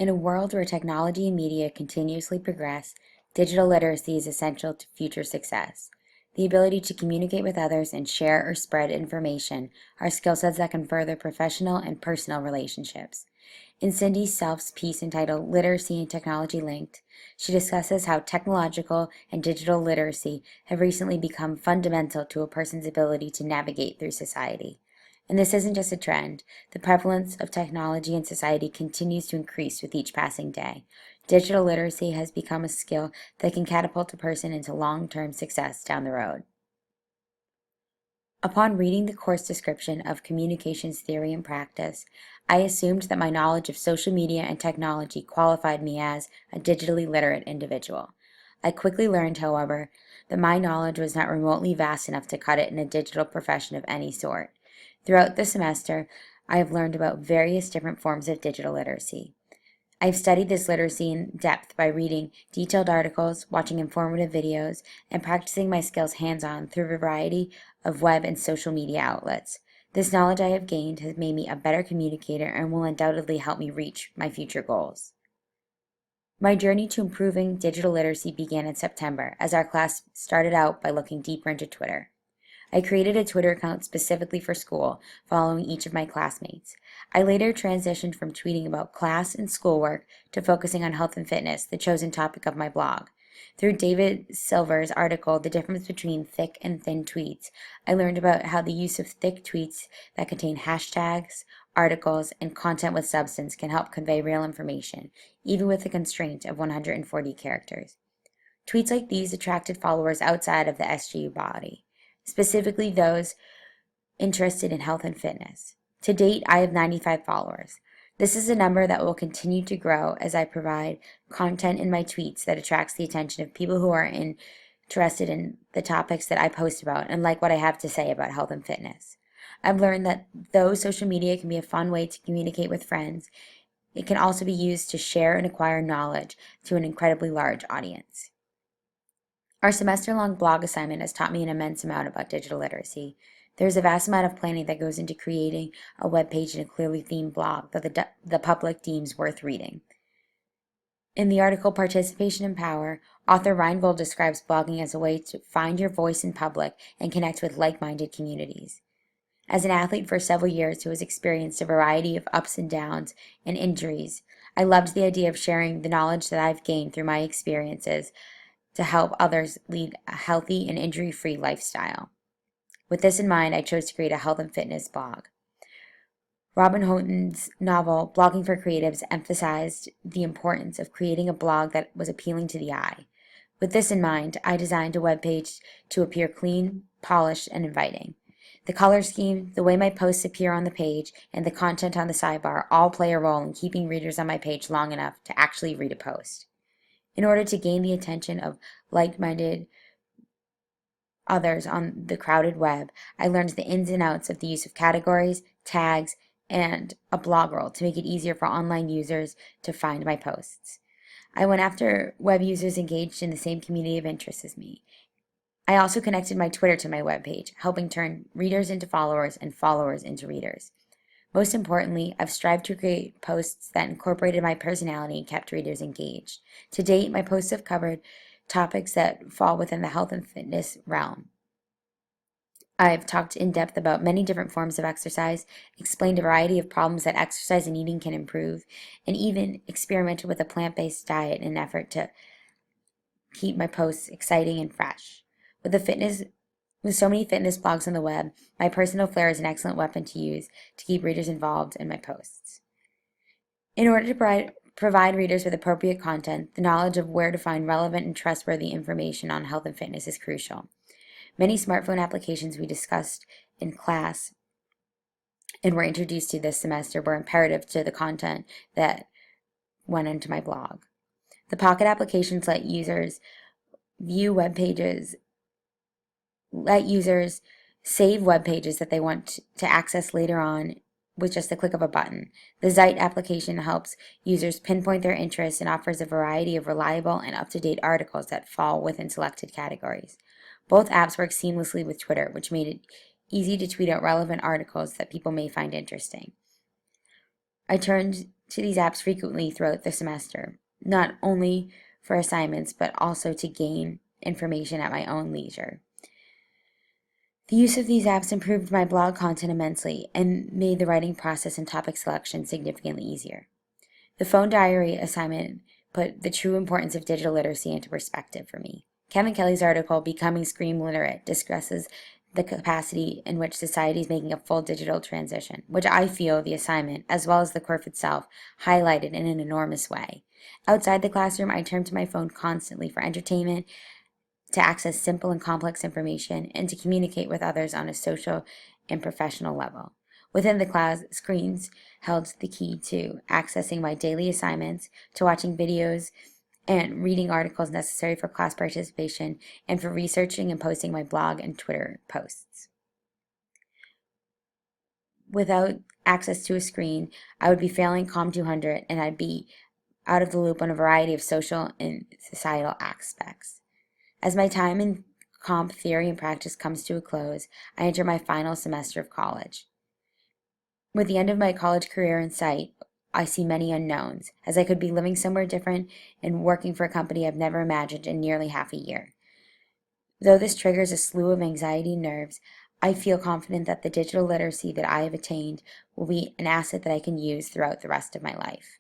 In a world where technology and media continuously progress, digital literacy is essential to future success. The ability to communicate with others and share or spread information are skill sets that can further professional and personal relationships. In Cindy Self's piece entitled Literacy and Technology Linked, she discusses how technological and digital literacy have recently become fundamental to a person's ability to navigate through society. And this isn't just a trend. The prevalence of technology in society continues to increase with each passing day. Digital literacy has become a skill that can catapult a person into long-term success down the road. Upon reading the course description of Communications Theory and Practice, I assumed that my knowledge of social media and technology qualified me as a digitally literate individual. I quickly learned, however, that my knowledge was not remotely vast enough to cut it in a digital profession of any sort. Throughout the semester, I have learned about various different forms of digital literacy. I've studied this literacy in depth by reading detailed articles, watching informative videos, and practicing my skills hands-on through a variety of web and social media outlets. This knowledge I have gained has made me a better communicator and will undoubtedly help me reach my future goals. My journey to improving digital literacy began in September, as our class started out by looking deeper into Twitter. I created a Twitter account specifically for school, following each of my classmates. I later transitioned from tweeting about class and schoolwork to focusing on health and fitness, the chosen topic of my blog. Through David Silver's article, The Difference Between Thick and Thin Tweets, I learned about how the use of thick tweets that contain hashtags, articles, and content with substance can help convey real information, even with the constraint of 140 characters. Tweets like these attracted followers outside of the SGU body, specifically those interested in health and fitness. To date, I have 95 followers. This is a number that will continue to grow as I provide content in my tweets that attracts the attention of people who are interested in the topics that I post about and like what I have to say about health and fitness. I've learned that though social media can be a fun way to communicate with friends, it can also be used to share and acquire knowledge to an incredibly large audience. Our semester-long blog assignment has taught me an immense amount about digital literacy. There's a vast amount of planning that goes into creating a web page and a clearly themed blog that the public deems worth reading. In the article Participation in Power, author Reingold describes blogging as a way to find your voice in public and connect with like-minded communities. As an athlete for several years who has experienced a variety of ups and downs and injuries, I loved the idea of sharing the knowledge that I've gained through my experiences to help others lead a healthy and injury-free lifestyle. With this in mind, I chose to create a health and fitness blog. Robin Houghton's novel, Blogging for Creatives, emphasized the importance of creating a blog that was appealing to the eye. With this in mind, I designed a web page to appear clean, polished, and inviting. The color scheme, the way my posts appear on the page, and the content on the sidebar all play a role in keeping readers on my page long enough to actually read a post. In order to gain the attention of like-minded others on the crowded web, I learned the ins and outs of the use of categories, tags, and a blog roll to make it easier for online users to find my posts. I went after web users engaged in the same community of interests as me. I also connected my Twitter to my webpage, helping turn readers into followers and followers into readers. Most importantly, I've strived to create posts that incorporated my personality and kept readers engaged. To date, my posts have covered topics that fall within the health and fitness realm. I've talked in depth about many different forms of exercise, explained a variety of problems that exercise and eating can improve, and even experimented with a plant-based diet in an effort to keep my posts exciting and fresh. With so many fitness blogs on the web, my personal flair is an excellent weapon to use to keep readers involved in my posts. In order to provide readers with appropriate content, the knowledge of where to find relevant and trustworthy information on health and fitness is crucial. Many smartphone applications we discussed in class and were introduced to this semester were imperative to the content that went into my blog. The Pocket applications let users view web pages, let users save web pages that they want to access later on with just the click of a button. The Zeit application helps users pinpoint their interests and offers a variety of reliable and up-to-date articles that fall within selected categories. Both apps work seamlessly with Twitter, which made it easy to tweet out relevant articles that people may find interesting. I turned to these apps frequently throughout the semester, not only for assignments, but also to gain information at my own leisure. The use of these apps improved my blog content immensely and made the writing process and topic selection significantly easier. The phone diary assignment put the true importance of digital literacy into perspective for me. Kevin Kelly's article, Becoming Screen Literate, discusses the capacity in which society is making a full digital transition, which I feel the assignment, as well as the course itself, highlighted in an enormous way. Outside the classroom, I turn to my phone constantly for entertainment, to access simple and complex information, and to communicate with others on a social and professional level. Within the class, screens held the key to accessing my daily assignments, to watching videos and reading articles necessary for class participation, and for researching and posting my blog and Twitter posts. Without access to a screen, I would be failing COM 200 and I'd be out of the loop on a variety of social and societal aspects. As my time in comp theory and practice comes to a close, I enter my final semester of college. With the end of my college career in sight, I see many unknowns, as I could be living somewhere different and working for a company I've never imagined in nearly half a year. Though this triggers a slew of anxiety and nerves, I feel confident that the digital literacy that I have attained will be an asset that I can use throughout the rest of my life.